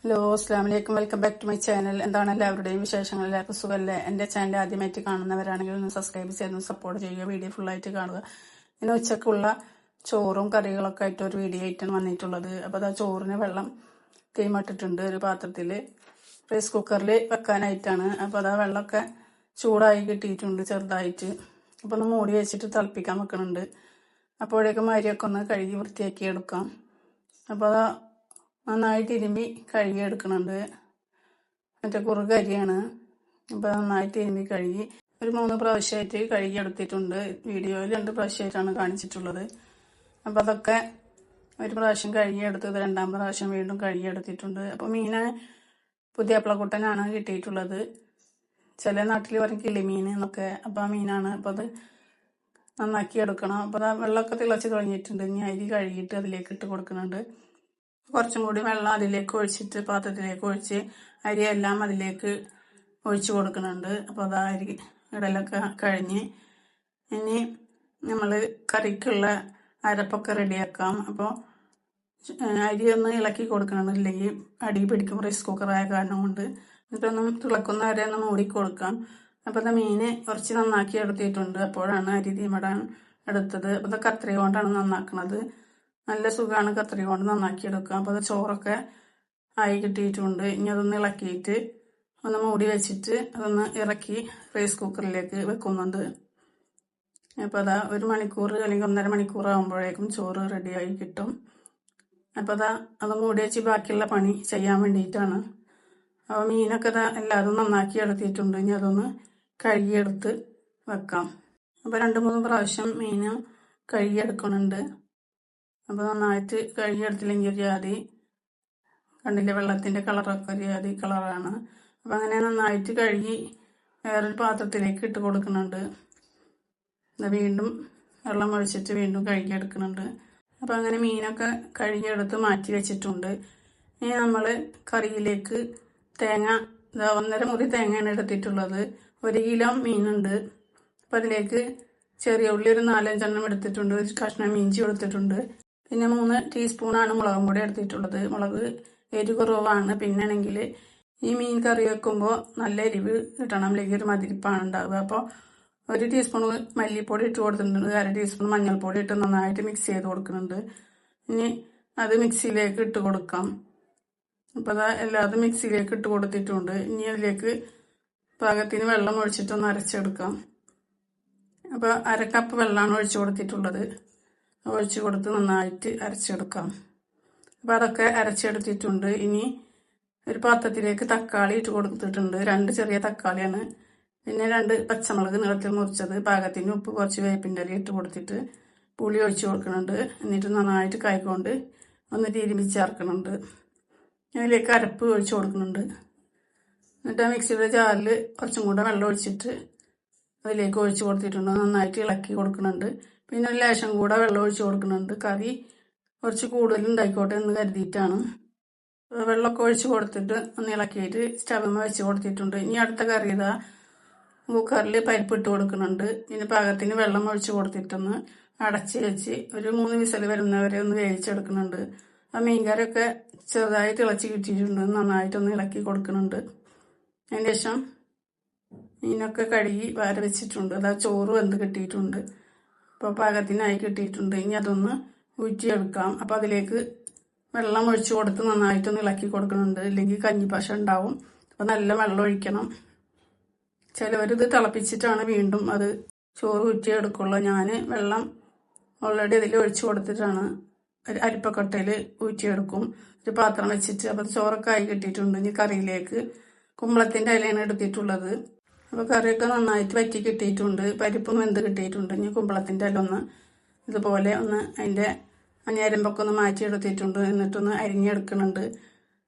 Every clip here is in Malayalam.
ഹലോ, അസ്സാം വലൈക്കും. Welcome back to my channel. എന്താണ് എല്ലാവരുടെയും വിശേഷങ്ങൾ? എല്ലാവർക്കും സുഖമല്ലേ? എൻ്റെ ചാനൽ ആദ്യമായിട്ട് കാണുന്നവരാണെങ്കിൽ ഒന്ന് സബ്സ്ക്രൈബ് ചെയ്ത് സപ്പോർട്ട് ചെയ്യുക. വീഡിയോ ഫുള്ളായിട്ട് കാണുക. ഇന്ന് ഉച്ചക്കുള്ള ചോറും കറികളൊക്കെ ആയിട്ട് ഒരു വീഡിയോ ആയിട്ടാണ് വന്നിട്ടുള്ളത്. അപ്പോൾ അതാ ചോറിന് വെള്ളം തീമട്ടിട്ടുണ്ട് ഒരു പാത്രത്തിൽ. റൈസ് കുക്കറിൽ വെക്കാനായിട്ടാണ്. അപ്പോൾ അതാ വെള്ളമൊക്കെ ചൂടായി കിട്ടിയിട്ടുണ്ട് ചെറുതായിട്ട്. അപ്പോൾ ഒന്ന് മൂടി വെച്ചിട്ട് തിളപ്പിക്കാൻ വെക്കുന്നുണ്ട്. അപ്പോഴേക്കും അരിയൊക്കെ ഒന്ന് കഴുകി വൃത്തിയാക്കി എടുക്കാം. അപ്പോൾ അതാ നന്നായിട്ട് ഇരുമ്പി കഴുകി എടുക്കുന്നുണ്ട്. മറ്റേ കുറുക അരിയാണ്. അപ്പോൾ നന്നായിട്ട് ഇരുമ്പി കഴുകി ഒരു 3 പ്രാവശ്യമായിട്ട് കഴുകി എടുത്തിട്ടുണ്ട്. വീഡിയോയിൽ 2 പ്രാവശ്യമായിട്ടാണ് കാണിച്ചിട്ടുള്ളത്. അപ്പോൾ അതൊക്കെ ഒരു പ്രാവശ്യം കഴുകിയെടുത്തത് 2ാം പ്രാവശ്യം വീണ്ടും കഴുകിയെടുത്തിട്ടുണ്ട്. അപ്പോൾ മീന് പുതിയാപ്പിളക്കുട്ടനാണ് കിട്ടിയിട്ടുള്ളത്. ചില നാട്ടിൽ പറയും കിളിമീൻ എന്നൊക്കെ. അപ്പോൾ ആ മീനാണ്. അപ്പോൾ അത് നന്നാക്കി എടുക്കണം. അപ്പോൾ ആ വെള്ളമൊക്കെ തിളച്ച് തുടങ്ങിയിട്ടുണ്ട്. ഇനി അരി കഴുകിയിട്ട് അതിലേക്ക് ഇട്ട് കൊടുക്കുന്നുണ്ട്. കുറച്ചും കൂടി വെള്ളം അതിലേക്ക് ഒഴിച്ചിട്ട് പാത്രത്തിലേക്ക് ഒഴിച്ച് അരിയെല്ലാം അതിലേക്ക് ഒഴിച്ച് കൊടുക്കുന്നുണ്ട്. അപ്പോൾ അത് അരി ഇടലൊക്കെ കഴിഞ്ഞ് ഇനി നമ്മൾ കറിക്കുള്ള അരപ്പൊക്കെ റെഡിയാക്കാം. അപ്പോൾ അരി ഒന്ന് ഇളക്കി കൊടുക്കണം, ഇല്ലെങ്കിൽ അടി പിടിക്കും റൈസ് കുക്കറായ കാരണം കൊണ്ട്. എന്നിട്ടൊന്നും തിളക്കുന്ന വരെ ഒന്ന് മൂടി കൊടുക്കാം. അപ്പോൾ അത് മീൻ കുറച്ച് നന്നാക്കി എടുത്തിട്ടുണ്ട്. അപ്പോഴാണ് അരി തീമടാൻ എടുത്തത്. അപ്പോൾ അത് കത്രിക കൊണ്ടാണ് നന്നാക്കുന്നത്. നല്ല സുഖമാണ് കത്രിക കൊണ്ട് നന്നാക്കി എടുക്കുക. അപ്പോൾ അത് ചോറൊക്കെ ആയി കിട്ടിയിട്ടുണ്ട്. ഇനി അതൊന്ന് ഇളക്കിയിട്ട് ഒന്ന് മൂടി വെച്ചിട്ട് അതൊന്ന് ഇറക്കി റൈസ് കുക്കറിലേക്ക് വെക്കുന്നുണ്ട്. അപ്പോൾ അതാ 1 മണിക്കൂർ അല്ലെങ്കിൽ 1.5 മണിക്കൂർ ആകുമ്പോഴേക്കും ചോറ് റെഡിയായി കിട്ടും. അപ്പോൾ അതാ അത് മൂടി വെച്ച് ബാക്കിയുള്ള പണി ചെയ്യാൻ വേണ്ടിയിട്ടാണ്. അപ്പോൾ മീനൊക്കെ അതാ എല്ലാതും നന്നാക്കി എടുത്തിട്ടുണ്ട്. ഇനി അതൊന്ന് കഴുകിയെടുത്ത് വെക്കാം. അപ്പോൾ 2-3 പ്രാവശ്യം മീനും കഴുകിയെടുക്കുന്നുണ്ട്. അപ്പോൾ നന്നായിട്ട് കഴുകിയെടുത്തില്ലെങ്കിൽ ഒരു ജാതി കണ്ടില്ലേ, വെള്ളത്തിൻ്റെ കളറൊക്കെ ഒരു ജാതി കളറാണ്. അപ്പോൾ അങ്ങനെ നന്നായിട്ട് കഴുകി വേറൊരു പാത്രത്തിലേക്ക് ഇട്ട് കൊടുക്കുന്നുണ്ട്. വീണ്ടും വെള്ളം ഒഴിച്ചിട്ട് വീണ്ടും കഴുകിയെടുക്കുന്നുണ്ട്. അപ്പോൾ അങ്ങനെ മീനൊക്കെ കഴുകിയെടുത്ത് മാറ്റി വെച്ചിട്ടുണ്ട്. ഇനി നമ്മൾ കറിയിലേക്ക് തേങ്ങ 1.5 മുറി തേങ്ങയാണ് എടുത്തിട്ടുള്ളത്. 1 കിലോ മീനുണ്ട്. അപ്പോൾ അതിലേക്ക് ചെറിയ ഉള്ളി ഒരു 4-5 എണ്ണം എടുത്തിട്ടുണ്ട്. ഒരു കഷ്ണം ഇഞ്ചി എടുത്തിട്ടുണ്ട്. പിന്നെ 3 ടീസ്പൂണാണ് മുളകും പൊടി എടുത്തിട്ടുള്ളത്. മുളക് എരിവ് കുറവാണ്. പിന്നെ ആണെങ്കിൽ ഈ മീൻ കറി വെക്കുമ്പോൾ നല്ല എരിവ് കിട്ടണം, അല്ലെങ്കിൽ ഒരു മതിരിപ്പാണ് ഉണ്ടാവുക. അപ്പോൾ 1 ടീസ്പൂൺ മല്ലിപ്പൊടി ഇട്ട് കൊടുത്തിട്ടുണ്ട്. 1/2 ടീസ്പൂൺ മഞ്ഞൾപ്പൊടി ഇട്ട് നന്നായിട്ട് മിക്സ് ചെയ്ത് കൊടുക്കുന്നുണ്ട്. ഇനി അത് മിക്സിയിലേക്ക് ഇട്ട് കൊടുക്കാം. അപ്പോൾ അത് എല്ലാതും മിക്സിയിലേക്ക് ഇട്ട് കൊടുത്തിട്ടുണ്ട്. ഇനി അതിലേക്ക് പാകത്തിന് വെള്ളം ഒഴിച്ചിട്ടൊന്ന് അരച്ചെടുക്കാം. അപ്പോൾ 1/2 കപ്പ് വെള്ളമാണ് ഒഴിച്ചു കൊടുത്തിട്ടുള്ളത്. ഒഴിച്ച് കൊടുത്ത് നന്നായിട്ട് അരച്ചെടുക്കാം. അപ്പോൾ അതൊക്കെ അരച്ചെടുത്തിട്ടുണ്ട്. ഇനി ഒരു പാത്രത്തിലേക്ക് തക്കാളി ഇട്ട് കൊടുത്തിട്ടുണ്ട്. 2 ചെറിയ തക്കാളിയാണ്. പിന്നെ 2 പച്ചമുളക് നീളത്തിൽ മുറിച്ചത്, പാകത്തിന് ഉപ്പ്, കുറച്ച് വേപ്പിൻ്റെ ഇല ഇട്ട് കൊടുത്തിട്ട് പുളി ഒഴിച്ച് കൊടുക്കുന്നുണ്ട്. എന്നിട്ട് നന്നായിട്ട് കൈകൊണ്ട് ഒന്ന് തിരുമ്മി ചേർക്കുന്നുണ്ട്. അതിലേക്ക് അരപ്പ് ഒഴിച്ച് കൊടുക്കുന്നുണ്ട്. എന്നിട്ട് ആ മിക്സിയുടെ ജാറിൽ കുറച്ചും കൂടെ വെള്ളം ഒഴിച്ചിട്ട് അതിലേക്ക് ഒഴിച്ച് കൊടുത്തിട്ടുണ്ട്. നന്നായിട്ട് ഇളക്കി കൊടുക്കുന്നുണ്ട്. പിന്നെ ഒരു ലേശം കൂടെ വെള്ളം ഒഴിച്ച് കൊടുക്കുന്നുണ്ട്. കറി കുറച്ച് കൂടുതൽ ഉണ്ടായിക്കോട്ടെ എന്ന് കരുതിയിട്ടാണ്. വെള്ളമൊക്കെ ഒഴിച്ച് കൊടുത്തിട്ട് ഒന്ന് ഇളക്കിയിട്ട് സ്റ്റവ്മ വെച്ച് കൊടുത്തിട്ടുണ്ട്. ഇനി അടുത്ത കറി ഇതാ കുക്കറിൽ പരിപ്പ് ഇട്ട് കൊടുക്കുന്നുണ്ട്. പിന്നെ പാകത്തിന് വെള്ളം ഒഴിച്ച് കൊടുത്തിട്ടൊന്ന് അടച്ച് വെച്ച് ഒരു 3 വിസിൽ വരുന്നവരെ ഒന്ന് വേവിച്ചെടുക്കുന്നുണ്ട്. ആ മീൻകറിയൊക്കെ ചെറുതായി തിളച്ച് കിട്ടിയിട്ടുണ്ട്. നന്നായിട്ടൊന്ന് ഇളക്കി കൊടുക്കുന്നുണ്ട്. അതിന് ശേഷം മീനൊക്കെ കഴുകി വാര വെച്ചിട്ടുണ്ട്. അതാ ചോറ് വെന്ത് കിട്ടിയിട്ടുണ്ട്. അപ്പോൾ പാകത്തിനായി കിട്ടിയിട്ടുണ്ട്. ഇനി അതൊന്ന് ഊറ്റിയെടുക്കാം. അപ്പോൾ അതിലേക്ക് വെള്ളം ഒഴിച്ച് കൊടുത്ത് നന്നായിട്ടൊന്ന് ഇളക്കി കൊടുക്കുന്നുണ്ട്, ഇല്ലെങ്കിൽ കഞ്ഞിപ്പശ ഉണ്ടാവും. അപ്പോൾ നല്ല വെള്ളം ഒഴിക്കണം. ചിലവരിത് തിളപ്പിച്ചിട്ടാണ് വീണ്ടും അത് ചോറ് ഊറ്റിയെടുക്കുള്ളൂ. ഞാൻ വെള്ളം ഓൾറെഡി അതിൽ ഒഴിച്ച് കൊടുത്തിട്ടാണ് അരിപ്പക്കട്ടയിൽ ഊറ്റിയെടുക്കും. ഒരു പാത്രം വെച്ചിട്ട്. അപ്പോൾ ചോറൊക്കെ ആയി കിട്ടിയിട്ടുണ്ട്. ഇനി കറിയിലേക്ക് കുമ്പളത്തിൻ്റെ ഇലയാണ് എടുത്തിട്ടുള്ളത്. അപ്പോൾ കറിയൊക്കെ നന്നായിട്ട് വറ്റി കിട്ടിയിട്ടുണ്ട്. പരിപ്പും വെന്ത് കിട്ടിയിട്ടുണ്ട്. ഇനി കുമ്പളത്തിൻ്റെ ഇല ഒന്ന് ഇതുപോലെ ഒന്ന് അതിൻ്റെ ഞരമ്പൊക്കെ ഒന്ന് മാറ്റിയെടുത്തിട്ടുണ്ട്. എന്നിട്ടൊന്ന് അരിഞ്ഞെടുക്കുന്നുണ്ട്.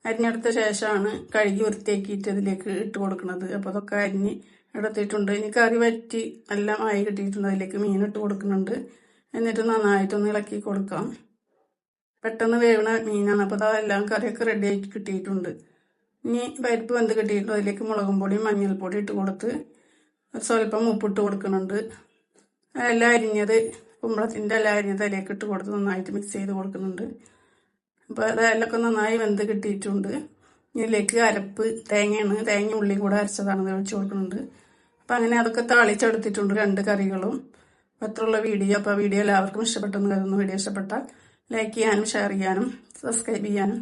അരിഞ്ഞെടുത്ത ശേഷമാണ് കഴുകി വൃത്തിയാക്കിയിട്ട് ഇതിലേക്ക് ഇട്ട് കൊടുക്കുന്നത്. അപ്പോൾ അതൊക്കെ അരിഞ്ഞ് എടുത്തിട്ടുണ്ട്. ഇനി കറി വറ്റി എല്ലാം ആയി കിട്ടിയിട്ടുണ്ട്. അതിലേക്ക് മീൻ ഇട്ട് കൊടുക്കുന്നുണ്ട്. എന്നിട്ട് നന്നായിട്ടൊന്ന് ഇളക്കി കൊടുക്കാം. പെട്ടെന്ന് വേവണ മീനാണ്. അപ്പോൾ അതെല്ലാം കറിയൊക്കെ റെഡി ആയിട്ട് കിട്ടിയിട്ടുണ്ട്. ഇനി പരിപ്പ് വെന്ത് കിട്ടിയിട്ട് അതിലേക്ക് മുളകും പൊടിയും മഞ്ഞൾപ്പൊടി ഇട്ട് കൊടുത്ത് സ്വല്പം ഉപ്പിട്ട് കൊടുക്കുന്നുണ്ട്. എല്ലാം അരിഞ്ഞത് കുമ്പളത്തിൻ്റെ എല്ലാം അരിഞ്ഞത് അതിലേക്ക് ഇട്ട് കൊടുത്ത് നന്നായിട്ട് മിക്സ് ചെയ്ത് കൊടുക്കുന്നുണ്ട്. അപ്പോൾ അതെല്ലാം നന്നായി വെന്ത് കിട്ടിയിട്ടുണ്ട്. ഇതിലേക്ക് അരപ്പ് തേങ്ങയാണ്, തേങ്ങ ഉള്ളി കൂടെ അരച്ചതാണ് ഒഴിച്ചു കൊടുക്കുന്നുണ്ട്. അപ്പം അങ്ങനെ അതൊക്കെ താളിച്ചെടുത്തിട്ടുണ്ട് 2 കറികളും. അപ്പം അത്രയുള്ള വീഡിയോ. അപ്പോൾ വീഡിയോ എല്ലാവർക്കും ഇഷ്ടപ്പെട്ടെന്ന് കരുതുന്നു. വീഡിയോ ഇഷ്ടപ്പെട്ടാൽ ലൈക്ക് ചെയ്യാനും ഷെയർ ചെയ്യാനും സബ്സ്ക്രൈബ് ചെയ്യാനും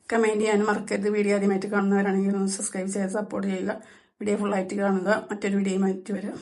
കമൻറ്റ് ചെയ്യാനും മറക്കരുത്. വീഡിയോ ആദ്യമായിട്ട് കാണുന്നവരാണെങ്കിൽ ഒന്ന് സബ്സ്ക്രൈബ് ചെയ്ത് സപ്പോർട്ട് ചെയ്യുക. വീഡിയോ ഫുള്ളായിട്ട് കാണുക. മറ്റൊരു വീഡിയോയുമായിട്ട് വരാം.